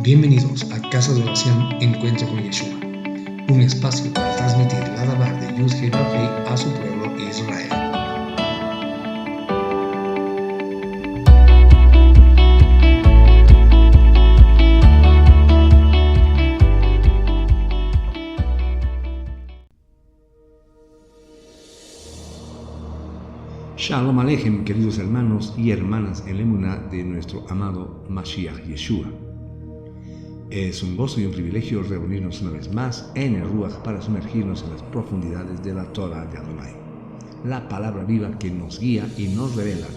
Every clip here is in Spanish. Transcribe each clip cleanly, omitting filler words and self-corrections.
Bienvenidos a Casa de Oración Encuentro con Yeshua, un espacio para transmitir la Dabar de Yud-Heh Vav-Heh a su pueblo Israel. Shalom Aleichem, queridos hermanos y hermanas en la emuná de nuestro amado Mashiach Yeshua. Es un gozo y un privilegio reunirnos una vez más en el Ruach para sumergirnos en las profundidades de la Torah de Adonai, la palabra viva que nos guía y nos revela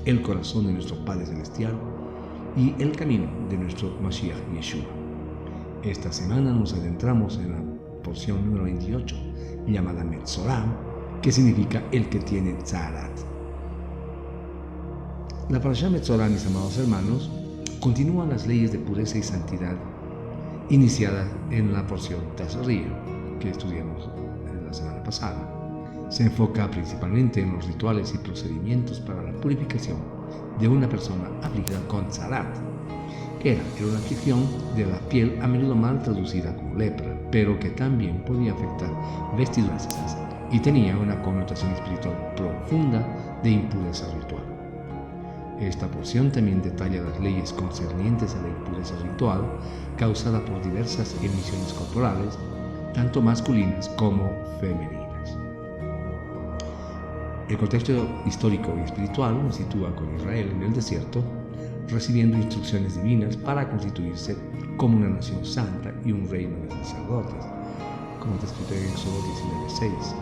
el corazón de nuestro Padre Celestial y el camino de nuestro Mashiach Yeshua. Esta semana nos adentramos en la porción número 28, llamada Metzorah, que significa el que tiene Tzarat. La Parashá Metzorah, mis amados hermanos, continúa las leyes de pureza y santidad iniciada en la porción Tazria que estudiamos la semana pasada. Se enfoca principalmente en los rituales y procedimientos para la purificación de una persona afligida con Tzarat, que era una aflicción de la piel a menudo mal traducida como lepra, pero que también podía afectar vestiduras y tenía una connotación espiritual profunda de impureza ritual. Esta porción también detalla las leyes concernientes a la impureza ritual causada por diversas emisiones corporales, tanto masculinas como femeninas. El contexto histórico y espiritual nos sitúa con Israel en el desierto, recibiendo instrucciones divinas para constituirse como una nación santa y un reino de sacerdotes, como está escrito en Éxodo 19:6.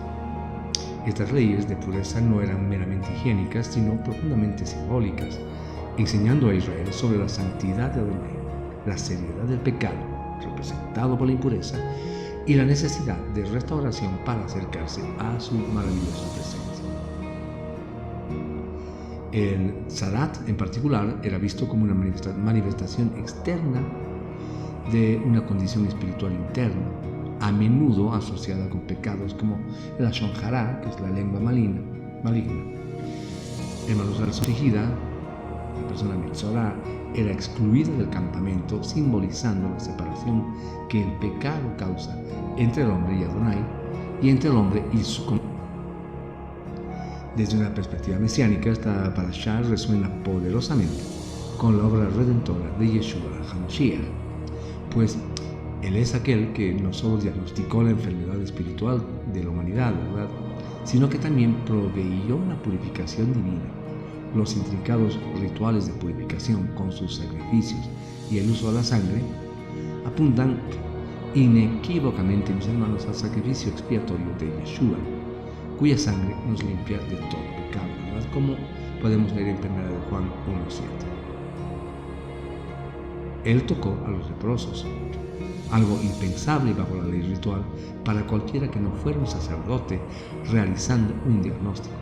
Estas leyes de pureza no eran meramente higiénicas, sino profundamente simbólicas, enseñando a Israel sobre la santidad de Adonai, la seriedad del pecado, representado por la impureza, y la necesidad de restauración para acercarse a su maravillosa presencia. El Tzarat, en particular, era visto como una manifestación externa de una condición espiritual interna, a menudo asociada con pecados como la Lashon Hara, que es la lengua maligna. En manos de la afligida, la persona Metzorah era excluida del campamento, simbolizando la separación que el pecado causa entre el hombre y Adonai, y entre el hombre y su comunidad. Desde una perspectiva mesiánica, esta parashá resuena poderosamente con la obra redentora de Yeshua HaMashiach, pues Él es aquel que no solo diagnosticó la enfermedad espiritual de la humanidad, ¿verdad?, sino que también proveyó la purificación divina. Los intrincados rituales de purificación con sus sacrificios y el uso de la sangre apuntan inequívocamente, mis hermanos, al sacrificio expiatorio de Yeshua, cuya sangre nos limpia de todo pecado, ¿verdad?, como podemos leer en 1 Juan 1:7. Él tocó a los leprosos, algo impensable bajo la ley ritual para cualquiera que no fuera un sacerdote, realizando un diagnóstico,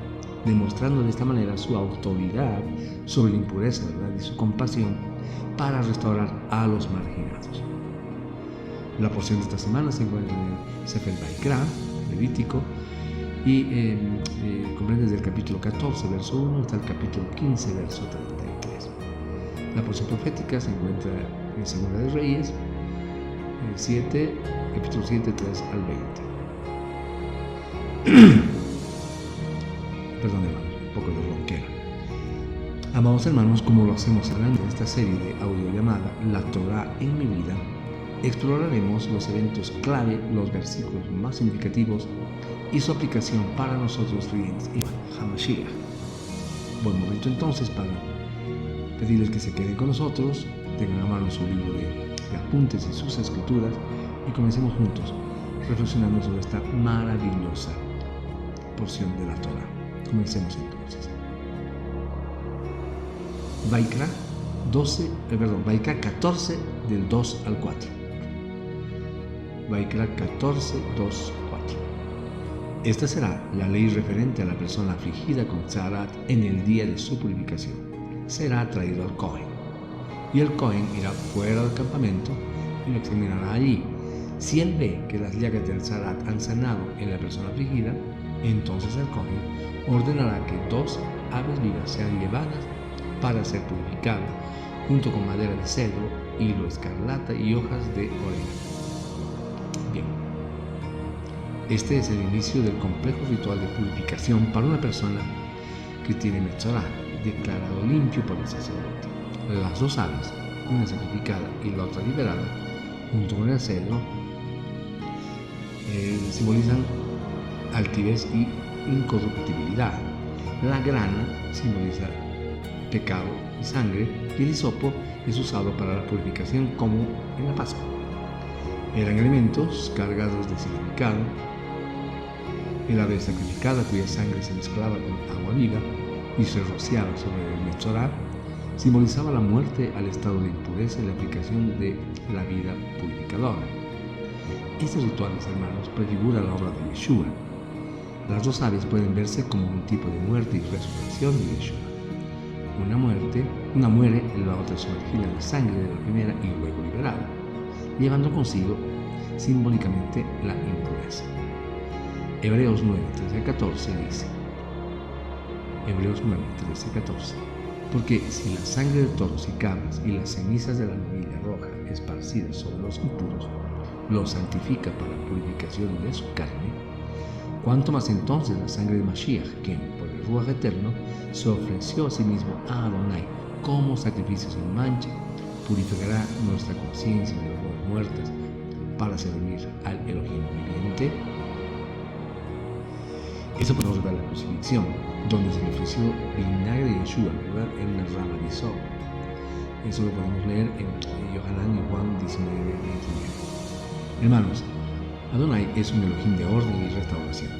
demostrando de esta manera su autoridad sobre la impureza, ¿verdad?, y su compasión para restaurar a los marginados. La porción de esta semana se encuentra en Sefer Vaikra, Levítico, y comprende desde el capítulo 14, verso 1, hasta el capítulo 15, verso 33. La porción profética se encuentra en Segunda de Reyes, capítulo 7, 3 al 20. Perdón, hermanos, un poco de ronquera. Amados hermanos, como lo hacemos hablando en esta serie de audio llamada La Torah en mi vida, exploraremos los eventos clave, los versículos más significativos y su aplicación para nosotros creyentes en HaMashiach. Buen momento entonces para pedirles que se queden con nosotros, tengan a mano su libro de apuntes y sus escrituras y comencemos juntos reflexionando sobre esta maravillosa porción de la Torah. Comencemos entonces. Vaikra 14 del 2 al 4. Vaikra 14, 2, 4. Esta será la ley referente a la persona afligida con Tzarat en el día de su purificación. Será traído al Cohen, y el Cohen irá fuera del campamento y lo examinará allí. Si él ve que las llagas del Tzarat han sanado en la persona afligida, entonces el Cohen ordenará que 2 aves vivas sean llevadas para ser purificadas, junto con madera de cedro hilo escarlata y hojas de orégano. Bien, este es el inicio del complejo ritual de purificación para una persona que tiene Metzorah, declarado limpio por el sacerdote. Las dos aves, una sacrificada y la otra liberada, junto con el cedro, simbolizan altivez y incorruptibilidad. La grana simboliza pecado y sangre, y el hisopo es usado para la purificación como en la Pascua. Eran elementos cargados de significado. El ave sacrificada, cuya sangre se mezclaba con agua viva y se rociaba sobre el Metzorah, simbolizaba la muerte al estado de impureza y la aplicación de la vida purificadora. Este ritual, mis hermanos, prefigura la obra de Yeshua. Las dos aves pueden verse como un tipo de muerte y resurrección de Yeshua. Una muere, la otra sumergida en la sangre de la primera y luego liberada, llevando consigo simbólicamente la impureza. Hebreos 9, 13-14 dice, Hebreos 9, 13-14, porque si la sangre de toros y cabras y las cenizas de la novilla roja esparcidas sobre los impuros los santifica para la purificación de su carne, cuánto más entonces la sangre de Mashiach, quien por el Ruach eterno se ofreció a sí mismo a Adonai como sacrificio sin mancha, purificará nuestra conciencia de las obras muertas para servir al Elohim viviente. Eso podemos ver la crucifixión, donde se le ofreció vinagre de Yeshua, ¿verdad?, en una rama de hisopo. Eso lo podemos leer en Yohanan y Juan 19, 29. Hermanos, Adonai es un Elohim de orden y restauración.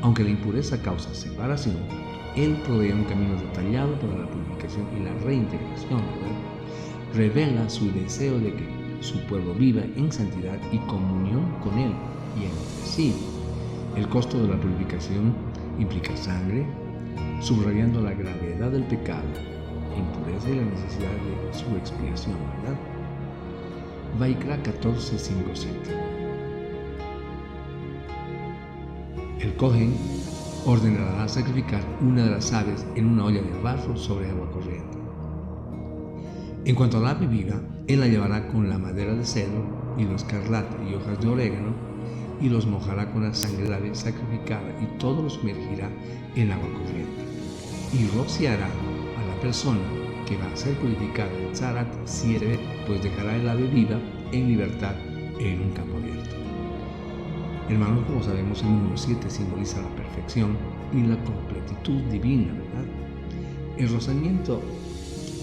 Aunque la impureza causa separación, Él provee un camino detallado para la purificación y la reintegración, ¿verdad? Revela su deseo de que su pueblo viva en santidad y comunión con Él y entre sí. El costo de la purificación implica sangre, subrayando la gravedad del pecado, impureza y la necesidad de su expiación, ¿verdad? Vaikra 14, 5, 7. El Kohen ordenará sacrificar una de las aves en una olla de barro sobre agua corriente. En cuanto al ave viva, él la llevará con la madera de cedro, hilo escarlata y hojas de orégano, y los mojará con la sangre del ave sacrificada y todo lo sumergirá en agua corriente. Y rociará a la persona que va a ser purificada en Tzarat sierve, pues dejará el ave viva en libertad en un campo abierto. Hermanos, como sabemos, el número 7 simboliza la perfección y la completitud divina, ¿verdad? El rozamiento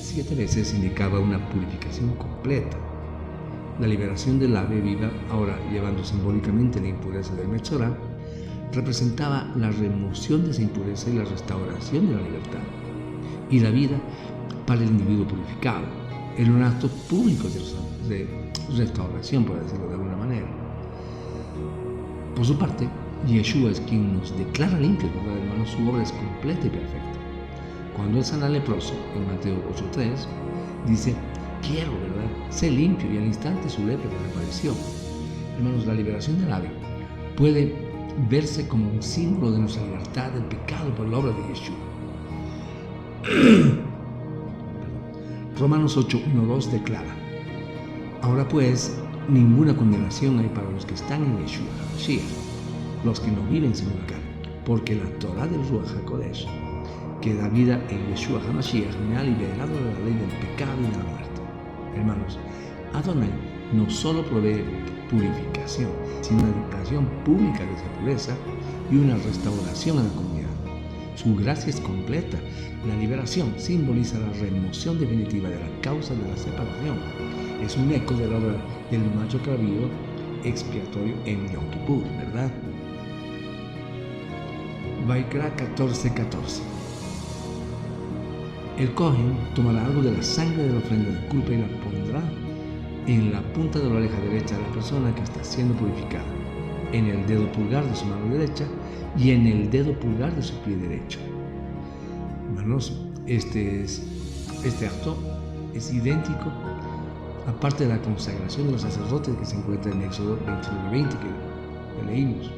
7 veces indicaba una purificación completa. La liberación del ave viva, ahora llevando simbólicamente la impureza del Metzorah, representaba la remoción de esa impureza y la restauración de la libertad y la vida para el individuo purificado. Era un acto público de restauración, por decirlo de alguna manera. Por su parte, Yeshua es quien nos declara limpios, ¿verdad, hermanos? Su obra es completa y perfecta. Cuando él sana al leproso, en Mateo 8:3, dice, quiero, ¿verdad?, sé limpio, y al instante su lepra desapareció. Hermanos, la liberación del ave puede verse como un símbolo de nuestra libertad del pecado por la obra de Yeshua. Romanos 8:1-2 declara, ahora pues, ninguna condenación hay para los que están en Yeshua HaMashiach, los que no viven según la carne, porque la Torah del Ruach HaKodesh, que da vida en Yeshua HaMashiach, me ha liberado de la ley del pecado y de la muerte. Hermanos, Adonai no solo provee purificación, sino una declaración pública de esa pureza y una restauración a la comunidad. Su gracia es completa. La liberación simboliza la remoción definitiva de la causa de la separación. Es un eco de la obra del macho cabrío expiatorio en Yom Kippur, ¿verdad? Vaikra 14:14. El Kohen tomará algo de la sangre de la ofrenda de culpa y la pondrá en la punta de la oreja derecha de la persona que está siendo purificada, en el dedo pulgar de su mano derecha y en el dedo pulgar de su pie derecho. Hermanos, este acto es idéntico, aparte de la consagración de los sacerdotes que se encuentra en Éxodo 29:20 que leímos.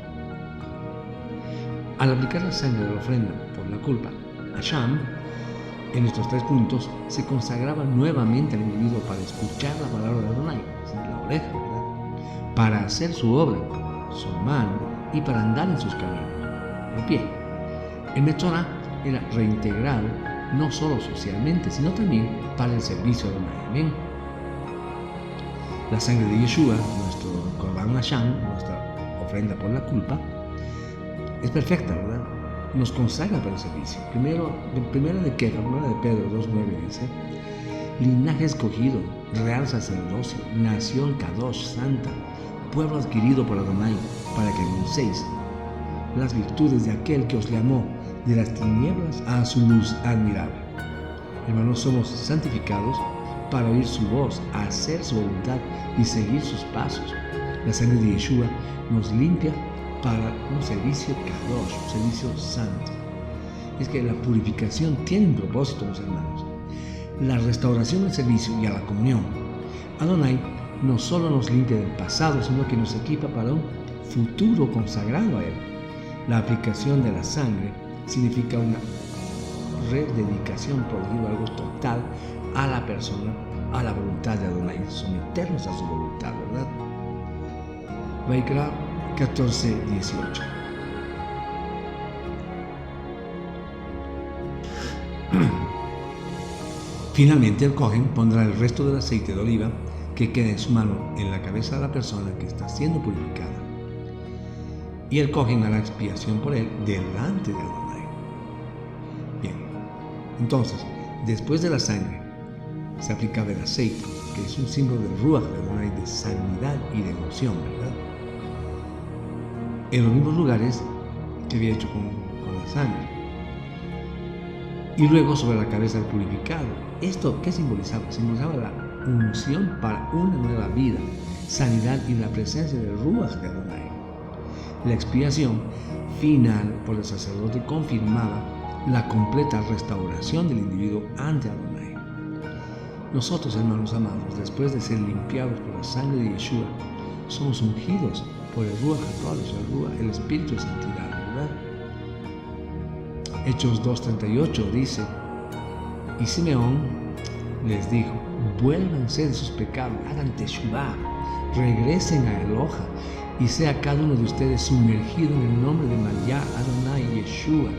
Al aplicar la sangre de la ofrenda por la culpa, Hasham En estos 3 puntos se consagraba nuevamente al individuo para escuchar la palabra de Adonai, la oreja, ¿verdad? Para hacer su obra, su mano, y para andar en sus caminos, el pie. El Metzorah era reintegrado no solo socialmente, sino también para el servicio a Adonai. Amén. La sangre de Yeshua, nuestro Korban Hashem, nuestra ofrenda por la culpa, es perfecta, ¿verdad? Nos consagra para el servicio. Primero de Kéfas, primera de Pedro 2:9 dice: linaje escogido, real sacerdocio, nación Kadosh, santa, pueblo adquirido por Adonai, para que anunciéis las virtudes de aquel que os llamó de las tinieblas a su luz admirable. Hermanos, somos santificados para oír su voz, hacer su voluntad y seguir sus pasos. La sangre de Yeshua nos limpia para un servicio Kadosh, un servicio santo. Es que la purificación tiene un propósito, mis hermanos: la restauración del servicio y a la comunión. Adonai no solo nos limpia del pasado, sino que nos equipa para un futuro consagrado a Él. La aplicación de la sangre significa una rededicación, por decirlo algo, total a la persona, a la voluntad de Adonai, someternos a su voluntad, ¿verdad? Vaikra 14:18. Finalmente, el Kohen pondrá el resto del aceite de oliva que queda en su mano en la cabeza de la persona que está siendo purificada, y el Kohen hará expiación por él delante de Adonai. Bien, entonces, después de la sangre, se aplicaba el aceite, que es un símbolo del Ruach de Adonai, de sanidad y de emoción, ¿verdad? En los mismos lugares que había hecho con la sangre. Y luego sobre la cabeza del purificado. ¿Esto qué simbolizaba? Simbolizaba la unción para una nueva vida, sanidad y la presencia del Ruach de Adonai. La expiación final por el sacerdote confirmaba la completa restauración del individuo ante Adonai. Nosotros, hermanos amados, después de ser limpiados por la sangre de Yeshua, somos ungidos por el Ruach HaKodesh, el Espíritu de Santidad, ¿verdad? Hechos 2:38 dice: y Simeón les dijo: vuélvanse de sus pecados, hagan teshuvá, regresen a Eloha, y sea cada uno de ustedes sumergido en el nombre de María Adonai Yeshua,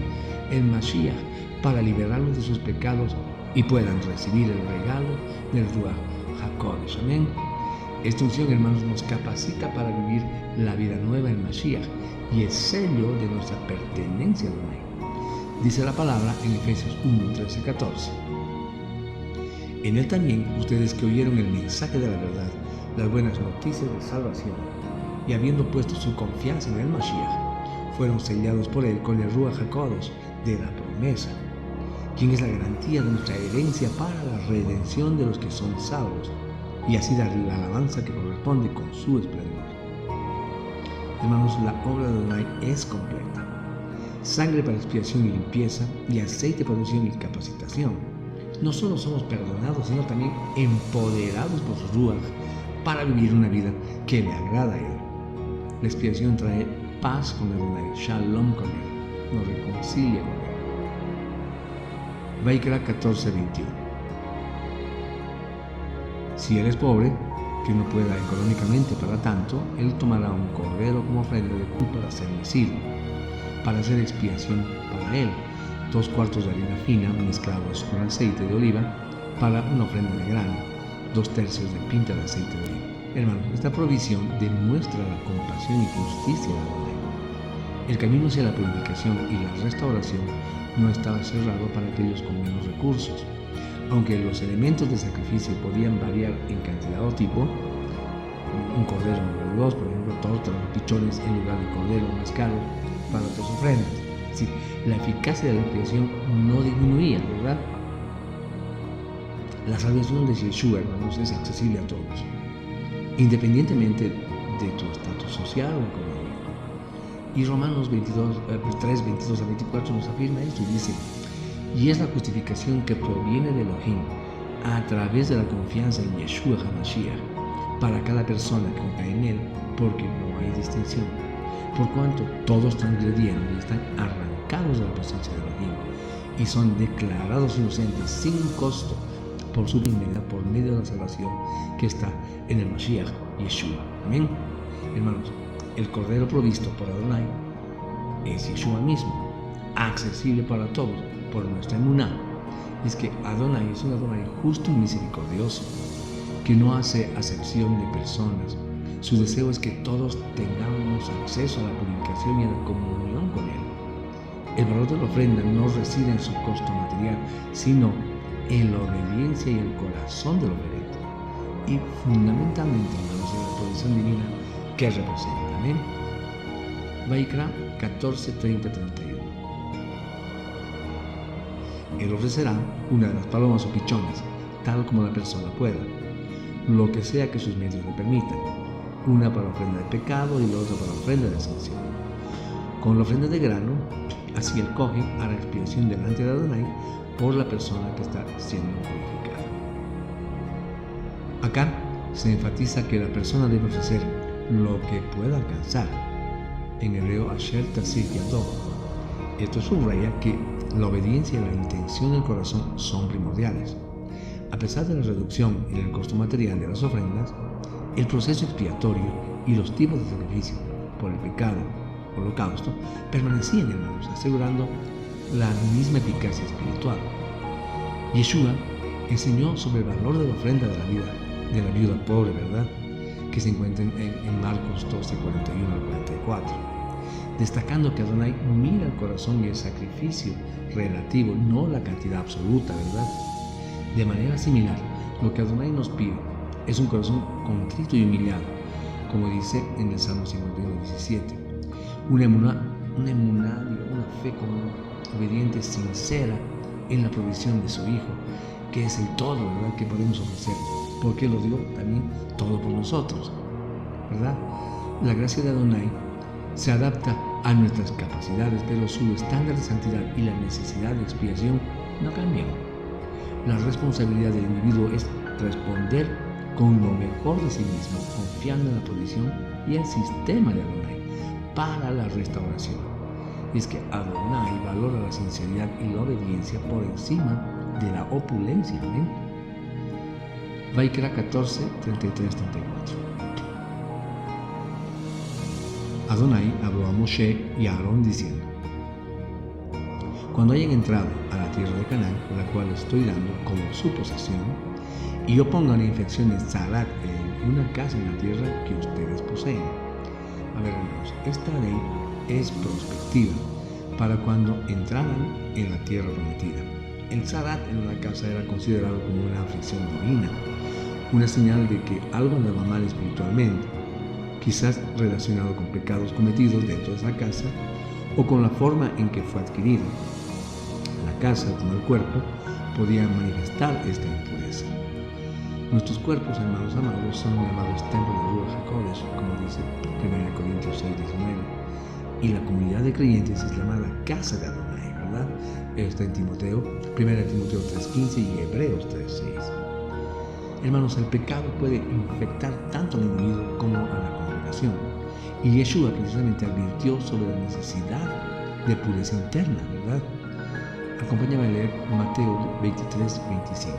el Mashiach, para liberarlos de sus pecados y puedan recibir el regalo del Ruach HaKodesh. Amén. Esta unción, hermanos, nos capacita para vivir la vida nueva en Mashiach y es sello de nuestra pertenencia a Adonai. Dice la palabra en Efesios 1:13-14. En él también ustedes que oyeron el mensaje de la verdad, las buenas noticias de salvación, y habiendo puesto su confianza en el Mashiach, fueron sellados por él con el Ruach HaKodesh de la promesa, quien es la garantía de nuestra herencia para la redención de los que son salvos, y así darle la alabanza que corresponde con su esplendor. Hermanos, la obra de Adonai es completa: sangre para expiación y limpieza, y aceite para unción y capacitación. No solo somos perdonados, sino también empoderados por su Ruach para vivir una vida que le agrada a Él. La expiación trae paz con Adonai, shalom con Él, nos reconcilia con Él. Vaikra 14:21. Si él es pobre, que no pueda económicamente para tanto, él tomará un cordero como ofrenda de culpa para ser mecido, para hacer expiación para él, 2 cuartos de harina fina mezclados con aceite de oliva para una ofrenda de grano, 2/3 de pinta de aceite de oliva. Hermanos, esta provisión demuestra la compasión y justicia de Adonai. El camino hacia la purificación y la restauración no estaba cerrado para aquellos con menos recursos. Aunque los elementos de sacrificio podían variar en cantidad o tipo, un cordero número 2, por ejemplo, tortas o pichones en lugar de cordero más caro para otras ofrendas. Sí, la eficacia de la expiación no disminuía, ¿verdad? La salvación de Yeshua, hermanos, es accesible a todos, independientemente de tu estatus social o económico. Y Romanos 3:22-24 nos afirma esto y dice: y es la justificación que proviene de Elohim a través de la confianza en Yeshua HaMashiach para cada persona que confía en él, porque no hay distinción, por cuanto todos transgredieron y están arrancados de la presencia de Elohim y son declarados inocentes sin costo por su primera, por medio de la salvación que está en el Mashiach, Yeshua. Amén. Hermanos, el Cordero provisto por Adonai es Yeshua mismo, accesible para todos por nuestra emuná. Es que Adonai es un Adonai justo y misericordioso, que no hace acepción de personas. Su deseo es que todos tengamos acceso a la purificación y a la comunión con Él. El valor de la ofrenda no reside en su costo material, sino en la obediencia y el corazón del oferente. Y fundamentalmente, hermanos, en la provisión divina que representa. Amén. Vaikra 14, 30, 31. Él ofrecerá una de las palomas o pichones, tal como la persona pueda, lo que sea que sus medios le permitan, una para ofrenda de pecado y la otra para ofrenda de ascensión. Con la ofrenda de grano, así el cohen hará expiación delante de Adonai por la persona que está siendo purificada. Acá se enfatiza que la persona debe ofrecer lo que pueda alcanzar. En hebreo, Asher Tasir Yado. Esto subraya que la obediencia y la intención del corazón son primordiales. A pesar de la reducción en el costo material de las ofrendas, el proceso expiatorio y los tipos de sacrificio por el pecado, holocausto, permanecían, hermanos, asegurando la misma eficacia espiritual. Yeshua enseñó sobre el valor de la ofrenda de la viuda pobre, ¿verdad?, que se encuentra en Marcos 12, 41 al 44, destacando que Adonai mira el corazón y el sacrificio relativo, no la cantidad absoluta, ¿verdad? De manera similar, lo que Adonai nos pide es un corazón contrito y humillado, como dice en el Salmo 51, 17. Una fe obediente, sincera en la provisión de su Hijo, que es el todo, ¿verdad?, que podemos ofrecer. Porque lo digo también, todo por nosotros, ¿verdad? La gracia de Adonai se adapta a nuestras capacidades, pero su estándar de santidad y la necesidad de expiación no cambian. La responsabilidad del individuo es responder con lo mejor de sí mismo, confiando en la provisión y el sistema de Adonai para la restauración. Es que Adonai valora la sinceridad y la obediencia por encima de la opulencia. ¿Amén? Vaikra 14, 33, 34. Adonai habló a Moshe y a Aarón diciendo: cuando hayan entrado a la tierra de Canaán, la cual estoy dando como su posesión, y yo ponga una infección de Zarat en una casa en la tierra que ustedes poseen. A ver, hermanos, esta ley es prospectiva para cuando entraran en la tierra prometida. El Zarat en una casa era considerado como una aflicción divina, una señal de que algo andaba mal espiritualmente, quizás relacionado con pecados cometidos dentro de esa casa o con la forma en que fue adquirido. La casa, como el cuerpo, podía manifestar esta impureza. Nuestros cuerpos, hermanos amados, son llamados templos de Ruach HaKodesh, como dice 1 Corintios 6, 19, y la comunidad de creyentes es llamada casa de Adonai, ¿verdad? Está en Timoteo, 1 Timoteo 3:15 y Hebreos 3:6. Hermanos, el pecado puede infectar tanto al individuo como a la congregación, y Yeshua precisamente advirtió sobre la necesidad de pureza interna, ¿verdad? Acompáñame a leer Mateo 23, 25.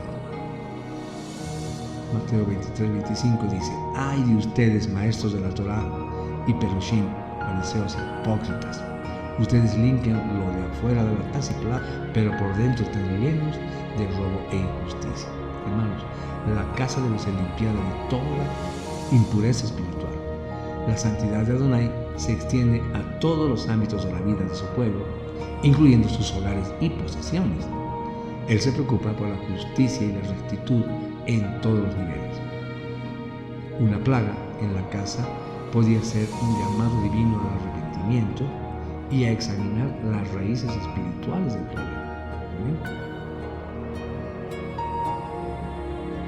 Mateo 23, 25 dice: ay de ustedes, maestros de la Torá y Perushim, fariseos hipócritas, ustedes limpian lo de afuera de la taza y plata, pero por dentro están llenos de robo e injusticia. Hermanos, la casa debe ser limpiada de toda impureza espiritual. La santidad de Adonai se extiende a todos los ámbitos de la vida de su pueblo, incluyendo sus hogares y posesiones. Él se preocupa por la justicia y la rectitud en todos los niveles. Una plaga en la casa podía ser un llamado divino al arrepentimiento y a examinar las raíces espirituales del problema. ¿Amén?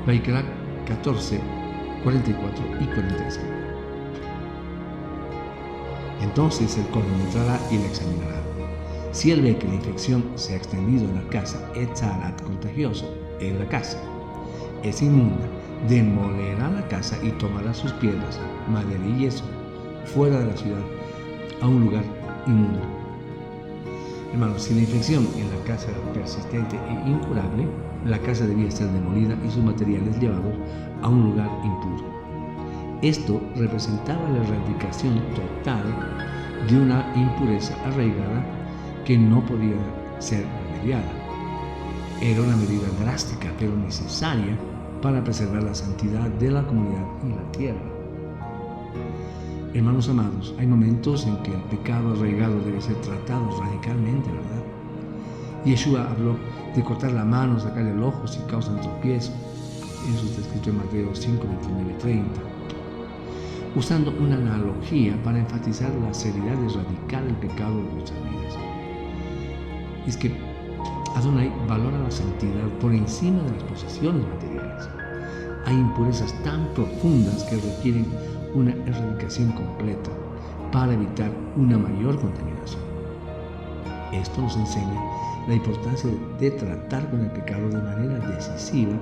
Vaikra 14, 44 y 45. Entonces el cohen entrará y la examinará. Si él ve que la infección se ha extendido en la casa, es Zarat contagioso en la casa, es inmunda, demolerá la casa y tomará sus piedras, madera y yeso, fuera de la ciudad, a un lugar inmundo. Hermanos, si la infección en la casa era persistente e incurable, la casa debía ser demolida y sus materiales llevados a un lugar impuro. Esto representaba la erradicación total de una impureza arraigada que no podía ser remediada. Era una medida drástica, pero necesaria para preservar la santidad de la comunidad y la tierra. Hermanos amados, hay momentos en que el pecado arraigado debe ser tratado radicalmente, ¿verdad? Yeshua habló de cortar la mano, sacar el ojo si causan tropiezo. Eso está escrito en Mateo 5, 29 y 30. Usando una analogía para enfatizar la seriedad y radical del pecado de nuestras vidas. Es que Adonai valora la santidad por encima de las posesiones materiales. Hay impurezas tan profundas que requieren una erradicación completa para evitar una mayor contaminación. Esto nos enseña la importancia de tratar con el pecado de manera decisiva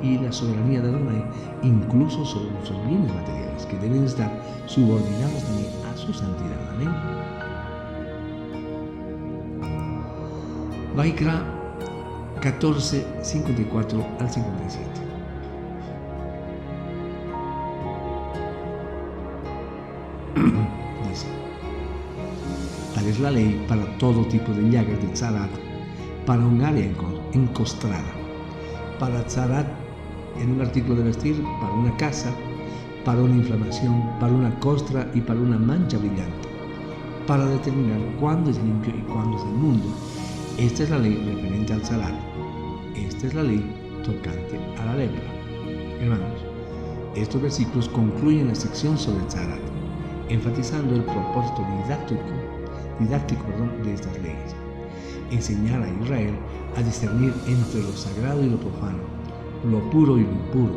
y la soberanía de Adonai incluso sobre nuestros bienes materiales, que deben estar subordinados también a su santidad. Amén. Vaikra 14, 54 al 57. Dice: tal es la ley para todo tipo de llagas de tzarat, para un área encostrada, para tzarat en un artículo de vestir, para una casa, para una inflamación, para una costra y para una mancha brillante, para determinar cuándo es limpio y cuándo es inmundo. Esta es la ley referente al tzarat. Esta es la ley tocante a la lepra. Hermanos, estos versículos concluyen la sección sobre el tzarat, enfatizando el propósito didáctico de estas leyes: enseñar a Israel a discernir entre lo sagrado y lo profano, lo puro y lo impuro.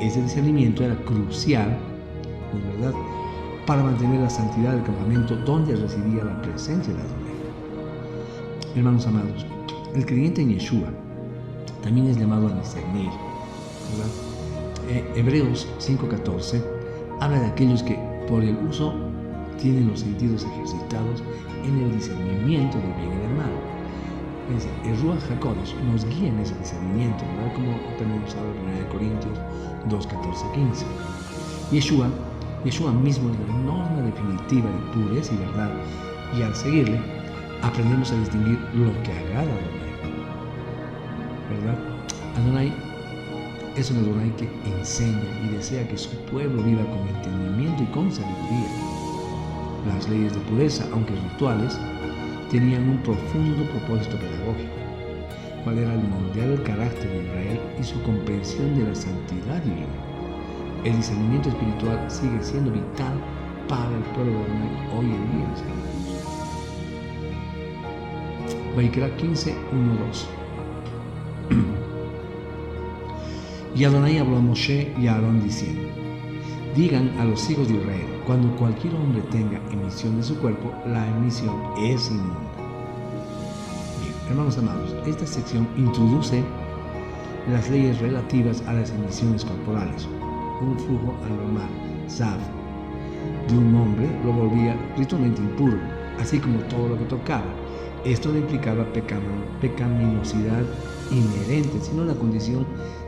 Ese discernimiento era crucial, ¿no es verdad?, para mantener la santidad del campamento donde residía la presencia de Adonai. Hermanos amados, el creyente en Yeshua también es llamado a discernir, ¿verdad? Hebreos 5:14 habla de aquellos que por el uso tienen los sentidos ejercitados en el discernimiento del bien y del mal. Es decir, el Ruach HaKodesh nos guía en ese discernimiento, ¿verdad? Como también nos habla en 1 Corintios 2:14-15. Yeshua mismo es la norma definitiva de pureza y verdad, y al seguirle aprendemos a distinguir lo que agrada a Adonai, ¿verdad? Adonai es un Adonai que enseña y desea que su pueblo viva con entendimiento y con sabiduría. Las leyes de pureza, aunque rituales, tenían un profundo propósito pedagógico, cuál era el moldear el carácter de Israel y su comprensión de la santidad divina. El discernimiento espiritual sigue siendo vital para el pueblo de Adonai hoy en día, mis hermanos. Vaikra 15, 1-2. Y Adonai habló a Moshe y a Aarón diciendo: digan a los hijos de Israel, cuando cualquier hombre tenga emisión de su cuerpo, la emisión es inmunda. Bien, hermanos amados, esta sección introduce las leyes relativas a las emisiones corporales. Un flujo anormal, Zav, de un hombre lo volvía ritualmente impuro, así como todo lo que tocaba. Esto no implicaba pecaminosidad inherente, sino la condición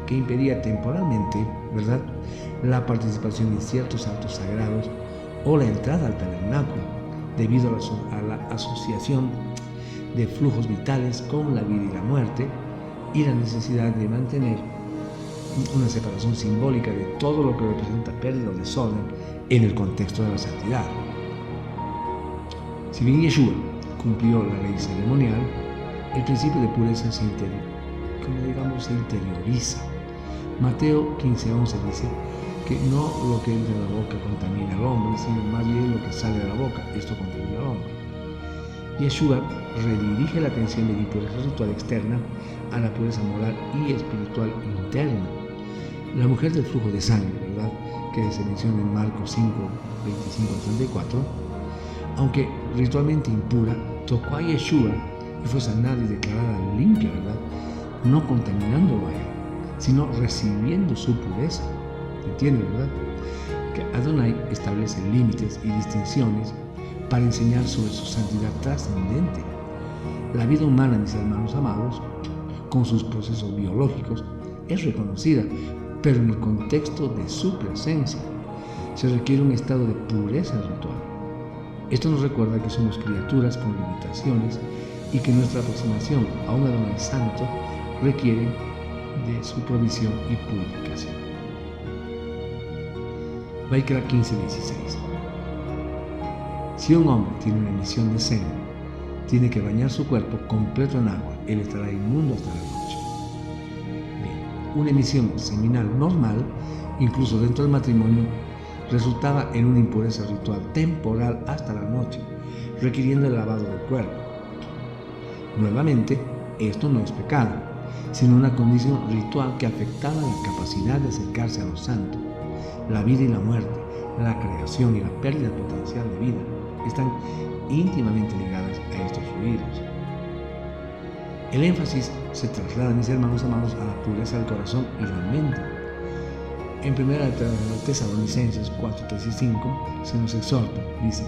que impedía temporalmente, ¿verdad?, la participación en ciertos actos sagrados o la entrada al tabernáculo, debido a la asociación de flujos vitales con la vida y la muerte, y la necesidad de mantener una separación simbólica de todo lo que representa pérdida o desorden en el contexto de la santidad. Si bien Yeshua cumplió la ley ceremonial, el principio de pureza se interioriza. Mateo 15:11 dice que no lo que entra en la boca contamina al hombre, sino más bien lo que sale de la boca, esto contamina al hombre. Yeshua redirige la atención de la impureza ritual externa a la pureza moral y espiritual interna. La mujer del flujo de sangre, ¿verdad?, que se menciona en Marcos 5, 25-34, aunque ritualmente impura, tocó a Yeshua y fue sanada y declarada limpia, ¿verdad?, no contaminándolo a él, sino recibiendo su pureza. ¿Entienden, verdad? Que Adonai establece límites y distinciones para enseñar sobre su santidad trascendente. La vida humana, mis hermanos amados, con sus procesos biológicos, es reconocida, pero en el contexto de su presencia se requiere un estado de pureza ritual. Esto nos recuerda que somos criaturas con limitaciones y que nuestra aproximación a un Adonai santo requiere de su provisión y purificación. Vaikra 15:16. Si un hombre tiene una emisión de semen, tiene que bañar su cuerpo completo en agua. Él estará inmundo hasta la noche. Bien, una emisión seminal normal, incluso dentro del matrimonio, resultaba en una impureza ritual temporal hasta la noche, requiriendo el lavado del cuerpo. Nuevamente, esto no es pecado, sino una condición ritual que afectaba la capacidad de acercarse a lo santo. La vida y la muerte, la creación y la pérdida potencial de vida están íntimamente ligadas a estos fluidos. El énfasis se traslada, mis hermanos amados, a la pureza del corazón y la mente. En 1 Tesalonicenses 4, 3 y 5 se nos exhorta, dice: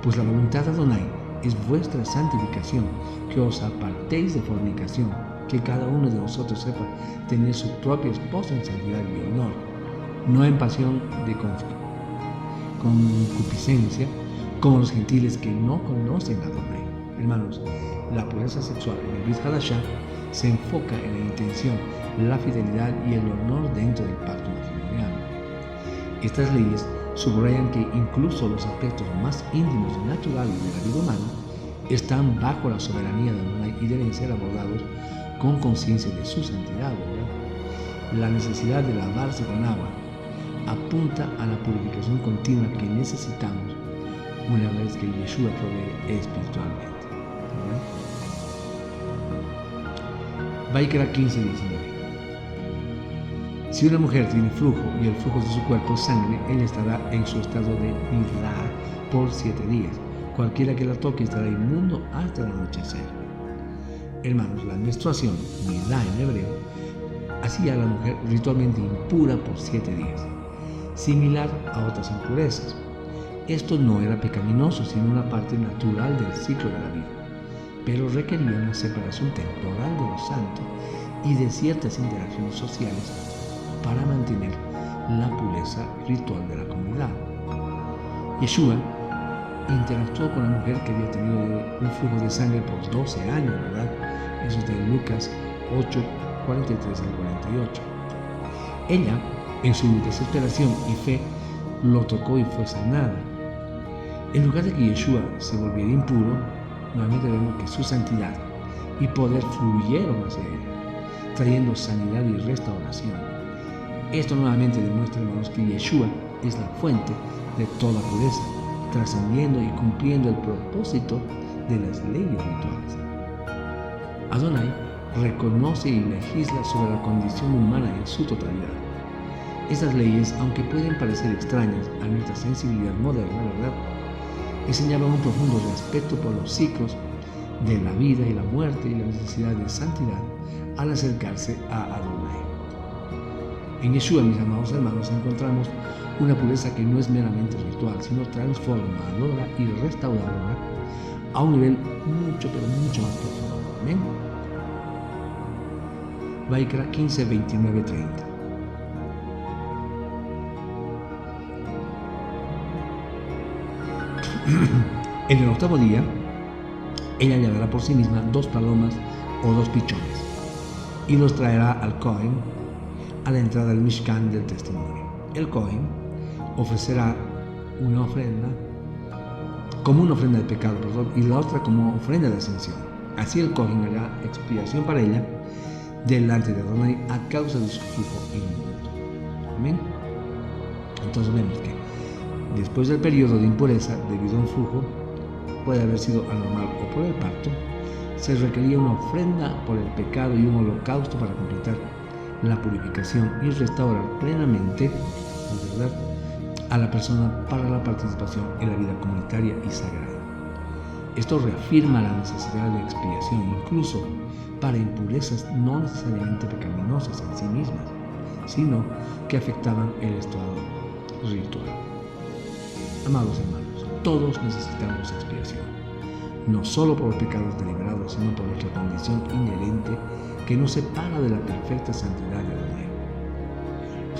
pues la voluntad de Adonai es vuestra santificación, que os apartéis de fornicación, que cada uno de vosotros sepa tener su propia esposa en santidad y honor, no en pasión de concupiscencia, como los gentiles que no conocen a Adonai. Hermanos, la pureza sexual en el Brit Hadashah se enfoca en la intención, la fidelidad y el honor dentro del pacto matrimonial. Estas leyes subrayan que incluso los aspectos más íntimos y naturales de la vida humana están bajo la soberanía de Adonai y deben ser abordados con conciencia de su santidad, ¿verdad? La necesidad de lavarse con agua apunta a la purificación continua que necesitamos una vez que Yeshua provee espiritualmente. Vaikra 15:19. Si una mujer tiene flujo y el flujo de su cuerpo es sangre, ella estará en su estado de nidá por 7 días. Cualquiera que la toque estará inmundo hasta el anochecer. Hermanos, la menstruación, nidá en hebreo, hacía a la mujer ritualmente impura por 7 días, similar a otras impurezas. Esto no era pecaminoso, sino una parte natural del ciclo de la vida, pero requería una separación temporal de lo santo y de ciertas interacciones sociales para mantener la pureza ritual de la comunidad. Yeshua interactuó con la mujer que había tenido un flujo de sangre por 12 años, ¿verdad? Eso es de Lucas 8, 43 al 48. Ella, en su desesperación y fe, lo tocó y fue sanada. En lugar de que Yeshua se volviera impuro, nuevamente vemos que su santidad y poder fluyeron hacia ella, trayendo sanidad y restauración. Esto nuevamente demuestra, hermanos, que Yeshua es la fuente de toda pureza, trascendiendo y cumpliendo el propósito de las leyes rituales. Adonai reconoce y legisla sobre la condición humana en su totalidad. Estas leyes, aunque pueden parecer extrañas a nuestra sensibilidad moderna, ¿verdad?, enseñaban un profundo respeto por los ciclos de la vida y la muerte y la necesidad de santidad al acercarse a Adonai. En Yeshua, mis amados hermanos, encontramos una pureza que no es meramente ritual, sino transformadora y restauradora a un nivel mucho, pero mucho más profundo. Amén. Vaikra 15, 29, 30. En el 8º día, ella llevará por sí misma 2 palomas o 2 pichones y los traerá al Cohen a la entrada del Mishkan del testimonio. El Cohen ofrecerá una ofrenda como una ofrenda de pecado, y la otra como ofrenda de ascensión. Así el Cohen hará expiación para ella delante de Adonai a causa de su flujo inmundo. Amén. Entonces vemos que después del periodo de impureza debido a un flujo, puede haber sido anormal o por el parto, se requería una ofrenda por el pecado y un holocausto para completar la purificación y restaurar plenamente, ¿verdad?, a la persona para la participación en la vida comunitaria y sagrada. Esto reafirma la necesidad de expiación, incluso para impurezas no necesariamente pecaminosas en sí mismas, sino que afectaban el estado ritual. Amados hermanos, todos necesitamos expiación. no solo por los pecados deliberados, sino por nuestra condición inherente que nos separa de la perfecta santidad de Adonai.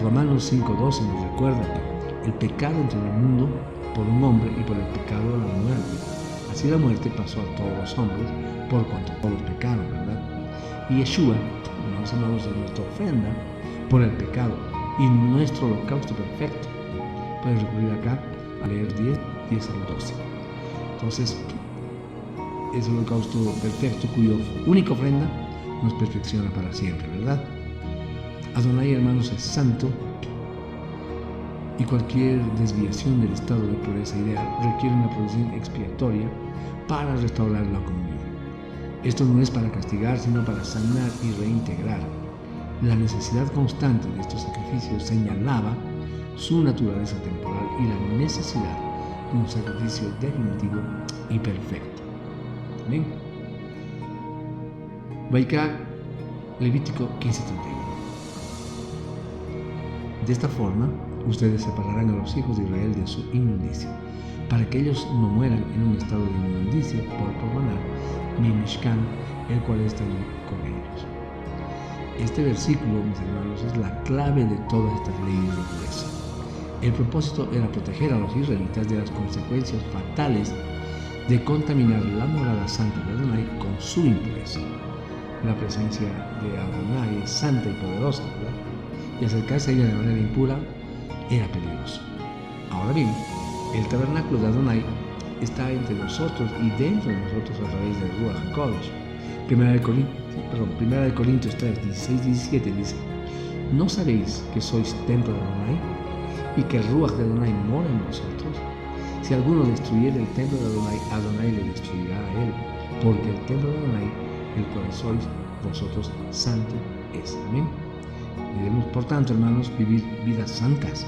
Romanos 5:12 nos recuerda que el pecado entró en el mundo por un hombre y por el pecado la muerte. Así la muerte pasó a todos los hombres por cuanto todos pecaron, ¿verdad? Y Yeshua, hermanos amados, es nuestra ofrenda por el pecado y nuestro holocausto perfecto. Puedes recurrir acá a leer 10 al 12. Entonces, es el holocausto perfecto cuya única ofrenda nos perfecciona para siempre, ¿verdad? Adonai, hermanos, es santo y cualquier desviación del estado de pureza ideal requiere una provisión expiatoria para restaurar la comunión. Esto no es para castigar, sino para sanar y reintegrar. La necesidad constante de estos sacrificios señalaba su naturaleza temporal y la necesidad de un sacrificio definitivo y perfecto. Amén. Vaikra, Levítico 15:31. De esta forma, ustedes separarán a los hijos de Israel de su inmundicia, para que ellos no mueran en un estado de inmundicia por profanar mi Mishkan, el cual está con ellos. Este versículo, mis hermanos, es la clave de todas estas leyes de pureza. El propósito era proteger a los israelitas de las consecuencias fatales de contaminar la morada santa de Adonai con su impureza. La presencia de Adonai es santa y poderosa, ¿verdad? Y acercarse a ella de manera impura era peligroso. Ahora bien, el tabernáculo de Adonai está entre nosotros y dentro de nosotros a través del Ruach HaKodesh. Primera de Corintios 3, 16-17 dice: ¿No sabéis que sois templo de Adonai y que el Ruach de Adonai mora en vosotros? Si alguno destruyera el templo de Adonai, Adonai le destruirá a él, porque el templo de Adonai, el cual sois vosotros, santo es. Amén. Debemos, por tanto, hermanos, vivir vidas santas,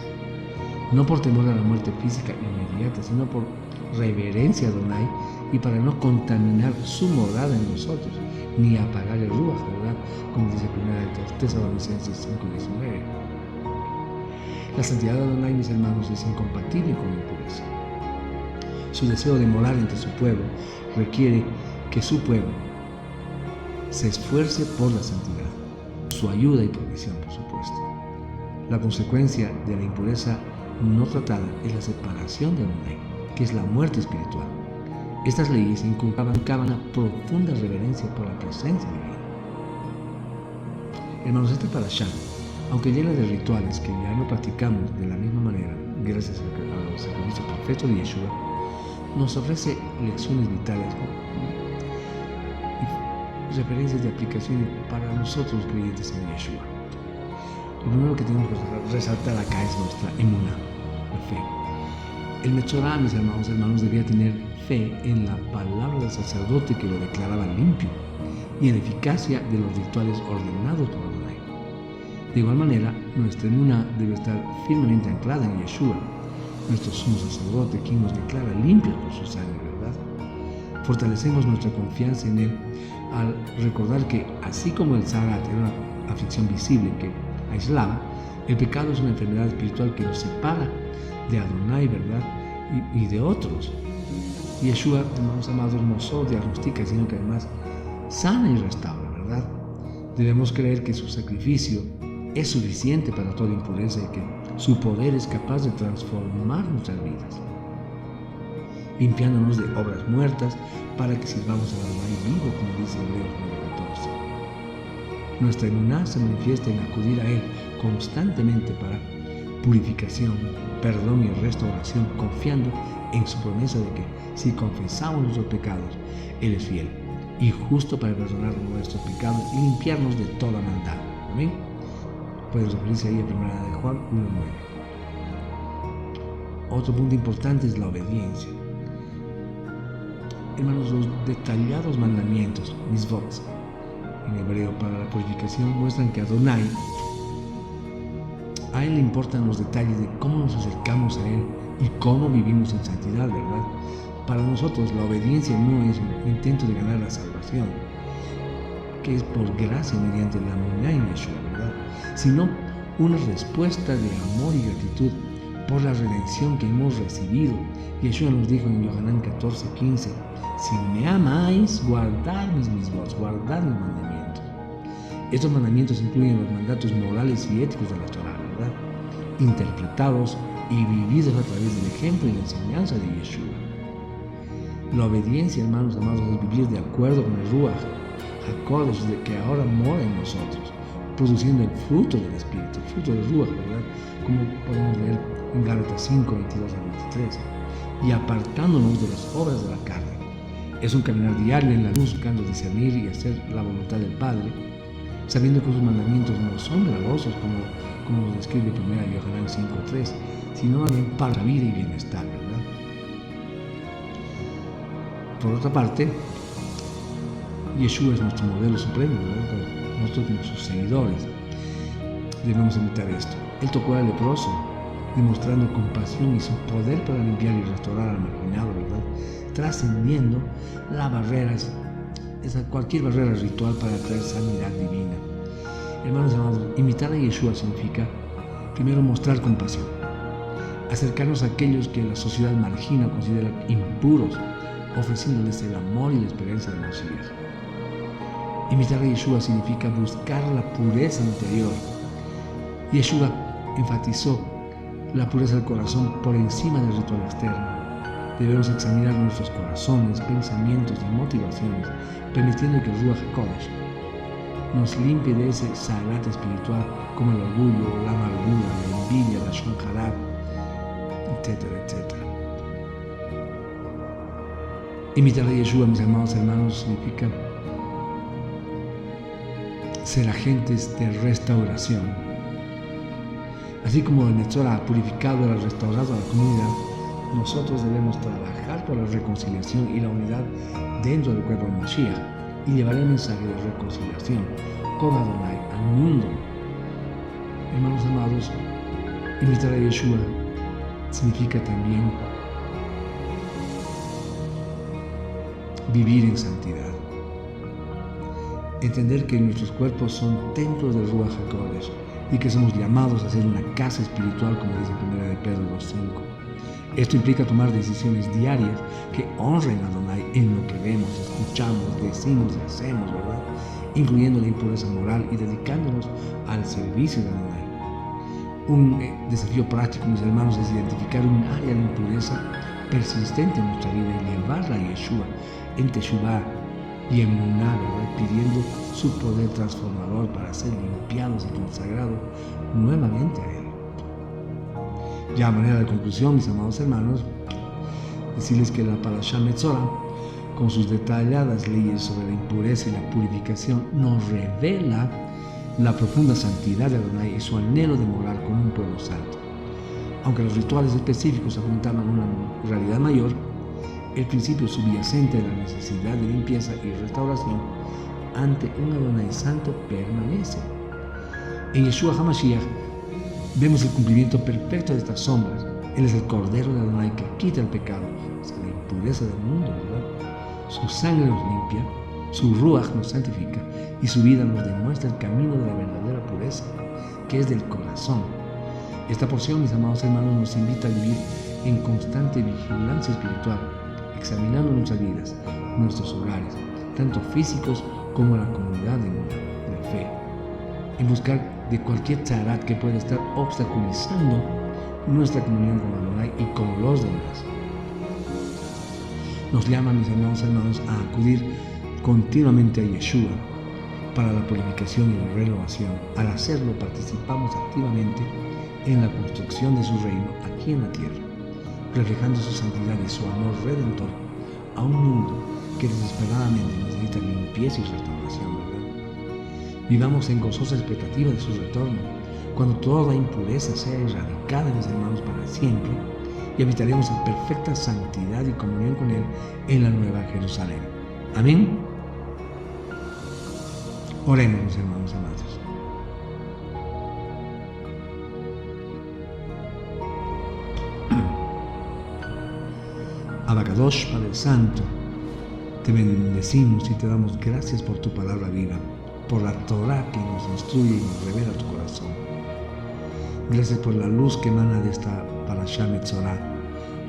no por temor a la muerte física inmediata, sino por reverencia a Adonai y para no contaminar su morada en nosotros, ni apagar el Ruach, ¿verdad? Como dice 1 Tesalonicenses 5:19. La santidad de Adonai, mis hermanos, es incompatible con la impureza. Su deseo de morar entre su pueblo requiere que su pueblo se esfuerce por la santidad, su ayuda y provisión, por supuesto. La consecuencia de la impureza no tratada es la separación de Adonai, que es la muerte espiritual. Estas leyes inculcaban una profunda reverencia por la presencia divina. Hermanos, esta parashá, aunque llena de rituales que ya no practicamos de la misma manera, gracias al sacrificio perfecto de Yeshua, nos ofrece lecciones vitales y referencias de aplicación para nosotros los creyentes en Yeshua. Lo primero que tenemos que resaltar acá es nuestra emuná, la fe. El Metzorá, mis hermanos, debía tener fe en la palabra del sacerdote que lo declaraba limpio y en la eficacia de los rituales ordenados por Adonai. De igual manera, nuestra emuná debe estar firmemente anclada en Yeshua, nuestro sumo sacerdote, quien nos declara limpios por su sangre, ¿verdad? Fortalecemos nuestra confianza en Él al recordar que, así como el Zarat era una aflicción visible que aislaba, el pecado es una enfermedad espiritual que nos separa de Adonai, ¿verdad? Y de otros. Yeshua, hermanos amados, no solo diagnostica, sino que además sana y restaura, ¿verdad? Debemos creer que su sacrificio es suficiente para toda impureza y que su poder es capaz de transformar nuestras vidas, limpiándonos de obras muertas para que sirvamos al Adonai vivo, como dice Hebreos 9:14. Nuestra emuná se manifiesta en acudir a Él constantemente para purificación, perdón y restauración, confiando en su promesa de que si confesamos nuestros pecados, Él es fiel y justo para perdonar nuestros pecados y limpiarnos de toda maldad. Amén. Puedes referirse ahí a 1 de Juan 1:9. Otro punto importante es la obediencia. Hermanos, los detallados mandamientos, mitzvot, en hebreo para la purificación, muestran que Adonai, a Él le importan los detalles de cómo nos acercamos a Él y cómo vivimos en santidad, ¿verdad? Para nosotros la obediencia no es un intento de ganar la salvación, que es por gracia mediante la emuná en Yeshua, ¿verdad? Sino una respuesta de amor y gratitud por la redención que hemos recibido. Yeshua nos dijo en Yohanan 14:15, si me amáis, guardad mis votos, guardad mis mandamientos. Estos mandamientos incluyen los mandatos morales y éticos de la Torá, ¿verdad? Interpretados y vividos a través del ejemplo y la enseñanza de Yeshua. La obediencia, hermanos amados, es vivir de acuerdo con el Ruach HaKodesh de que ahora mora en nosotros, produciendo el fruto del Espíritu, el fruto del Ruach, ¿verdad? Como podemos leer en Gálatas 5, 22 a 23, y apartándonos de las obras de la carne. Es un caminar diario en la luz, buscando discernir y hacer la voluntad del Padre, sabiendo que sus mandamientos no son gravosos, como nos describe 1 Yohanan 5:3, sino también para la vida y bienestar, ¿verdad? Por otra parte, Yeshua es nuestro modelo supremo, ¿verdad? Nosotros como sus seguidores debemos imitar esto. Él tocó al leproso, demostrando compasión y su poder para limpiar y restaurar al marginado, ¿verdad? Trascendiendo las barreras, cualquier barrera ritual para traer sanidad divina. Hermanos amados, imitar a Yeshua significa primero mostrar compasión, acercarnos a aquellos que la sociedad margina o considera impuros, ofreciéndoles el amor y la esperanza de los hijos. Imitar a Yeshua significa buscar la pureza interior. Yeshua enfatizó la pureza del corazón por encima del ritual externo. Debemos examinar nuestros corazones, pensamientos y motivaciones, permitiendo que el Ruach HaKodesh nos limpie de ese salat espiritual como el orgullo, la amargura, la envidia, la shon harab, etcétera, etcétera. Imitar a Yeshua, mis amados hermanos, significa ser agentes de restauración. Así como el Netzor ha purificado y ha restaurado a la comunidad, nosotros debemos trabajar por la reconciliación y la unidad dentro del cuerpo de Mashiach y llevar el mensaje de reconciliación con Adonai al mundo. Hermanos amados, imitar a Yeshua significa también vivir en santidad. Entender que nuestros cuerpos son templos del Ruach HaKodesh y que somos llamados a ser una casa espiritual, como dice 1 de Pedro 2:5. Esto implica tomar decisiones diarias que honren a Adonai en lo que vemos, escuchamos, decimos y hacemos, ¿verdad? Incluyendo la impureza moral y dedicándonos al servicio de Adonai. Un desafío práctico, mis hermanos, es identificar un área de impureza persistente en nuestra vida y llevarla a Yeshua en Teshuvah y en Muná, ¿verdad? Pidiendo su poder transformador para ser limpiados y consagrados nuevamente a Él. Ya a manera de conclusión, mis amados hermanos, decirles que la Parashá Metzora, con sus detalladas leyes sobre la impureza y la purificación, nos revela la profunda santidad de Adonai y su anhelo de morar con un pueblo santo. Aunque los rituales específicos apuntaban a una realidad mayor, el principio subyacente de la necesidad de limpieza y restauración ante un Adonai santo permanece. En Yeshua HaMashiach vemos el cumplimiento perfecto de estas sombras. Él es el Cordero de Adonai que quita el pecado, o sea, la impureza del mundo, ¿verdad? Su sangre nos limpia, su Ruach nos santifica y su vida nos demuestra el camino de la verdadera pureza, que es del corazón. Esta porción, mis amados hermanos, nos invita a vivir en constante vigilancia espiritual, examinando nuestras vidas, nuestros hogares, tanto físicos como la comunidad de fe, en buscar de cualquier tzarat que pueda estar obstaculizando nuestra comunión con Adonai y con los demás. Nos llama, mis amados hermanos, a acudir continuamente a Yeshua para la purificación y la renovación. Al hacerlo, participamos activamente en la construcción de su reino aquí en la tierra, reflejando su santidad y su amor redentor a un mundo que desesperadamente necesita limpieza y restauración, ¿verdad? Vivamos en gozosa expectativa de su retorno, cuando toda impureza sea erradicada, mis hermanos, para siempre, y habitaremos en perfecta santidad y comunión con Él en la Nueva Jerusalén. Amén. Oremos, mis hermanos amados. Abacadosh, Padre Santo, te bendecimos y te damos gracias por tu palabra viva, por la Torah que nos instruye y nos revela tu corazón. Gracias por la luz que emana de esta Parashá Metzorah,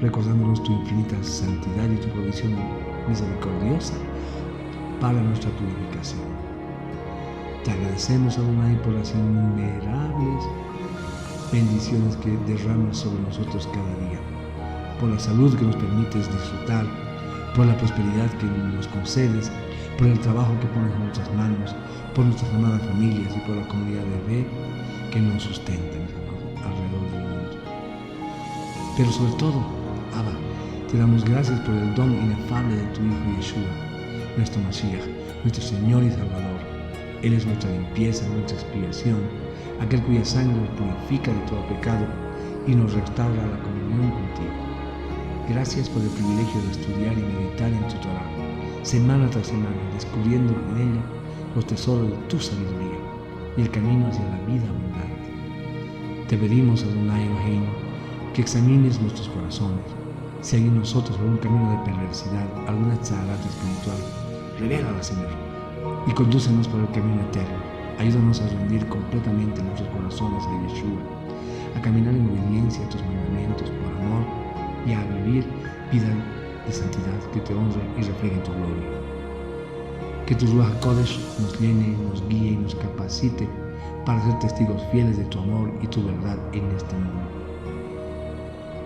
recordándonos tu infinita santidad y tu provisión misericordiosa para nuestra purificación. Te agradecemos, Adonai, por las innumerables bendiciones que derramas sobre nosotros cada día, por la salud que nos permites disfrutar, por la prosperidad que nos concedes, por el trabajo que pones en nuestras manos, por nuestras amadas familias y por la comunidad de fe que nos sustenta alrededor del mundo. Pero sobre todo, Abba, te damos gracias por el don inefable de tu Hijo Yeshua, nuestro Mashiach, nuestro Señor y Salvador. Él es nuestra limpieza, nuestra expiación, aquel cuya sangre nos purifica de todo pecado y nos restaura la comunión contigo. Gracias por el privilegio de estudiar y meditar en tu Torah, semana tras semana, descubriendo en ella los tesoros de tu sabiduría y el camino hacia la vida abundante. Te pedimos, Adonai Elohim, que examines nuestros corazones. Si hay en nosotros algún camino de perversidad, alguna tzaraat espiritual, revélala, Señor, y condúcenos por el camino eterno. Ayúdanos a rendir completamente nuestros corazones a Yeshua, a caminar en obediencia a tus mandamientos por amor y a vivir vida de santidad que te honre y refleje tu gloria. Que tu Ruach HaKodesh nos llene, nos guíe y nos capacite para ser testigos fieles de tu amor y tu verdad en este mundo.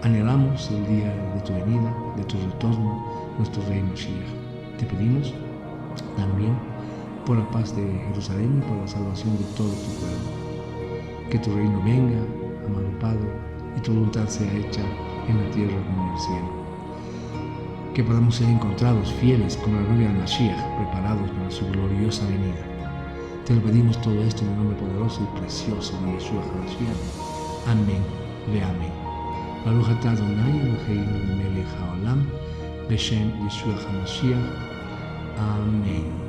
Anhelamos el día de tu venida, de tu retorno, nuestro Rey Mashiach. Te pedimos también por la paz de Jerusalén y por la salvación de todo tu pueblo. Que tu reino venga, amado Padre, y tu voluntad sea hecha en la tierra como en el cielo. Que podamos ser encontrados fieles como la novia de Mashiach, preparados para su gloriosa venida. Te lo pedimos todo esto en el nombre poderoso y precioso de Yeshua HaMashiach. Amén, ve amén. Baruch atah Adonai Eloheinu melech haolam, beshem Yeshua HaMashiach. Amén.